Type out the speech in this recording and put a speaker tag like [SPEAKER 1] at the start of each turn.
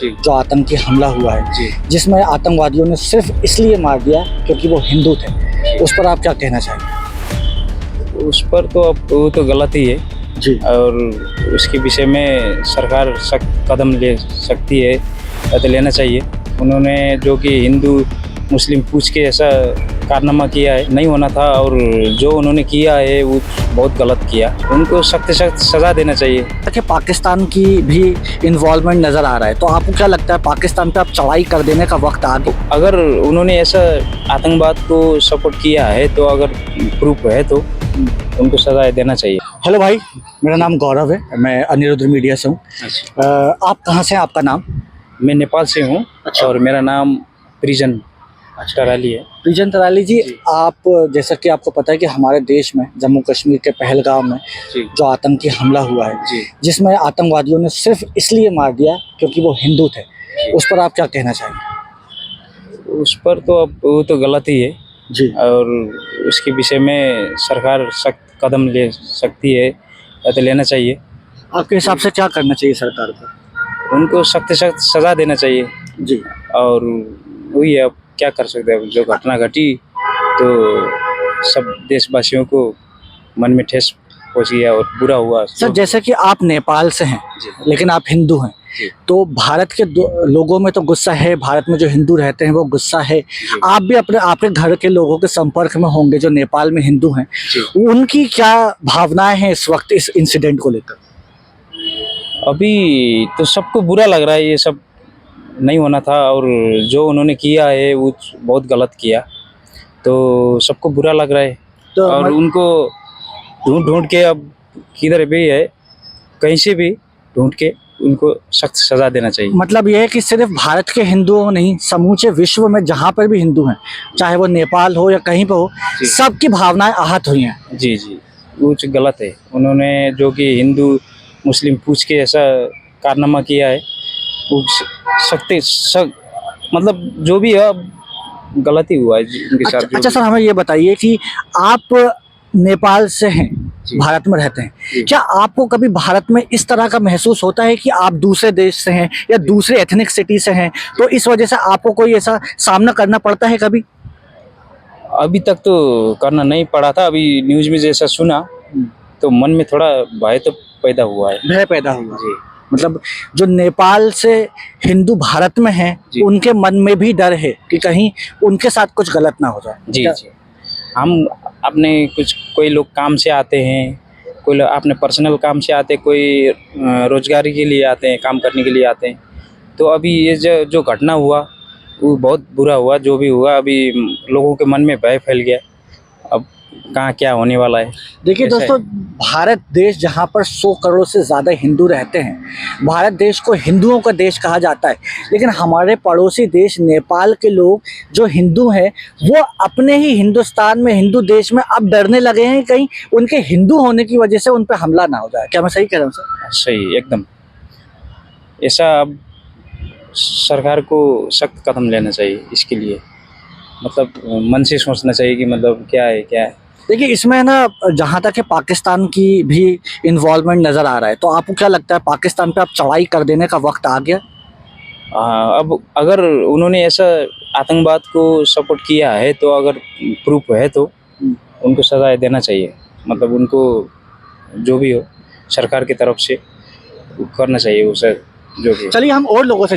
[SPEAKER 1] जी।
[SPEAKER 2] जो आतंकी हमला हुआ है,
[SPEAKER 1] जी।
[SPEAKER 2] जिसमें आतंकवादियों ने सिर्फ इसलिए मार दिया क्योंकि वो हिंदू थे, उस पर आप क्या कहना चाहेंगे?
[SPEAKER 1] उस पर तो अब वो तो गलत ही है
[SPEAKER 2] जी
[SPEAKER 1] और उसके विषय में सरकार सख्त कदम ले सकती है या तो लेना चाहिए। उन्होंने जो कि हिंदू मुस्लिम पूछ के ऐसा कारनामा किया है, नहीं होना था और जो उन्होंने किया है वो बहुत गलत किया। उनको सख्त से सख्त सज़ा देना चाहिए।
[SPEAKER 2] कि पाकिस्तान की भी इन्वॉल्वमेंट नज़र आ रहा है, तो आपको क्या लगता है पाकिस्तान पे अब चढ़ाई कर देने का वक्त आ गया?
[SPEAKER 1] अगर उन्होंने ऐसा आतंकवाद को सपोर्ट किया है तो अगर प्रूफ है तो उनको सज़ा देना चाहिए।
[SPEAKER 2] हेलो भाई, मेरा नाम गौरव है, मैं अनिरुद्ध मीडिया से हूँ। आप कहाँ से हैं, आपका नाम?
[SPEAKER 1] मैं नेपाल से हूँ।
[SPEAKER 2] अच्छा।
[SPEAKER 1] और मेरा नाम प्रिजन टराली है।
[SPEAKER 2] प्रिजन तराली जी, आप जैसा कि आपको पता है कि हमारे देश में जम्मू कश्मीर के पहलगाम में
[SPEAKER 1] जी।
[SPEAKER 2] जो आतंकी हमला हुआ है,
[SPEAKER 1] जी।
[SPEAKER 2] जिसमें आतंकवादियों ने सिर्फ इसलिए मार दिया क्योंकि वो हिंदू थे, उस पर आप क्या कहना चाहेंगे?
[SPEAKER 1] उस पर तो अब वो तो गलत ही है
[SPEAKER 2] जी
[SPEAKER 1] और उसके विषय में सरकार सख्त कदम ले सकती है या तो लेना चाहिए।
[SPEAKER 2] आपके हिसाब से क्या करना चाहिए सरकार को?
[SPEAKER 1] उनको सख्त से सख्त सज़ा देना चाहिए
[SPEAKER 2] जी
[SPEAKER 1] और वही है, अब क्या कर सकते हैं। जो घटना घटी तो सब देशवासियों को मन में ठेस पहुंच गया और बुरा हुआ।
[SPEAKER 2] सर, जैसे कि आप नेपाल से हैं
[SPEAKER 1] जी।
[SPEAKER 2] लेकिन आप हिंदू हैं,
[SPEAKER 1] जी।
[SPEAKER 2] तो भारत के लोगों में तो गुस्सा है, भारत में जो हिंदू रहते हैं वो गुस्सा है। आप भी अपने आपके घर के लोगों के संपर्क में होंगे जो नेपाल में हिंदू हैं,
[SPEAKER 1] जी।
[SPEAKER 2] उनकी क्या भावनाएं हैं इस वक्त इस इंसिडेंट को लेकर?
[SPEAKER 1] अभी तो सबको बुरा लग रहा है, ये सब नहीं होना था और जो उन्होंने किया है वो बहुत गलत किया, तो सबको बुरा लग रहा है।
[SPEAKER 2] तो
[SPEAKER 1] और उनको ढूंढ ढूंढ के अब किधर भी है, कहीं से भी ढूंढ के उनको सख्त सज़ा देना चाहिए।
[SPEAKER 2] मतलब यह है कि सिर्फ भारत के हिंदुओं नहीं, समूचे विश्व में जहाँ पर भी हिंदू हैं, चाहे वो नेपाल हो या कहीं पर हो,
[SPEAKER 1] जी।
[SPEAKER 2] सबकी भावनाएं आहत हुई हैं।
[SPEAKER 1] जी जी, वो कुछ गलत है। उन्होंने जो कि हिंदू मुस्लिम पूछ के ऐसा कारनामा किया है वो मतलब जो भी है अब गलत ही हुआ है उनके साथ। जो
[SPEAKER 2] अच्छा सर, हमें ये बताइए कि आप नेपाल से हैं, भारत में रहते हैं,
[SPEAKER 1] जी।
[SPEAKER 2] क्या आपको कभी भारत में इस तरह का महसूस होता है कि आप दूसरे देश से हैं या दूसरे एथनिक सिटी से हैं, तो इस वजह से आपको कोई ऐसा सामना करना पड़ता है कभी?
[SPEAKER 1] अभी तक तो करना नहीं पड़ा था, अभी न्यूज़ में जैसा सुना तो मन में थोड़ा भय तो पैदा हुआ है।
[SPEAKER 2] भय पैदा हुआ?
[SPEAKER 1] जी।
[SPEAKER 2] मतलब जो नेपाल से हिंदू भारत में हैं,
[SPEAKER 1] जी।
[SPEAKER 2] उनके मन में भी डर है कि कहीं उनके साथ कुछ गलत ना हो जाए।
[SPEAKER 1] जी जी, हम अपने कुछ कोई लोग काम से आते हैं, कोई लोग अपने पर्सनल काम से आते हैं, कोई रोजगारी के लिए आते हैं, काम करने के लिए आते हैं। तो अभी ये जो घटना हुआ वो बहुत बुरा हुआ। जो भी हुआ अभी लोगों के मन में भय फैल गया, अब कहाँ क्या होने वाला है।
[SPEAKER 2] देखिए
[SPEAKER 1] ऐसा है।
[SPEAKER 2] दोस्तों, भारत देश जहाँ पर 100 करोड़ से ज़्यादा हिंदू रहते हैं, भारत देश को हिंदुओं का देश कहा जाता है, लेकिन हमारे पड़ोसी देश नेपाल के लोग जो हिंदू हैं वो अपने ही हिंदुस्तान में, हिंदू देश में अब डरने लगे हैं कहीं उनके हिंदू होने की वजह से उन पर हमला ना हो जाए। क्या मैं सही कह रहा हूँ सर?
[SPEAKER 1] सही, एकदम। ऐसा अब सरकार को सख्त कदम लेना चाहिए इसके लिए, मतलब मन से सोचना चाहिए कि मतलब क्या है क्या है।
[SPEAKER 2] देखिए इसमें ना, जहाँ तक है पाकिस्तान की भी इन्वॉल्वमेंट नज़र आ रहा है, तो आपको क्या लगता है पाकिस्तान पे अब चढ़ाई कर देने का वक्त आ गया?
[SPEAKER 1] अब अगर उन्होंने ऐसा आतंकवाद को सपोर्ट किया है तो अगर प्रूफ है तो उनको सज़ा देना चाहिए। मतलब उनको जो भी हो सरकार की तरफ से करना चाहिए उसे जो भी।
[SPEAKER 2] चलिए हम और लोगों से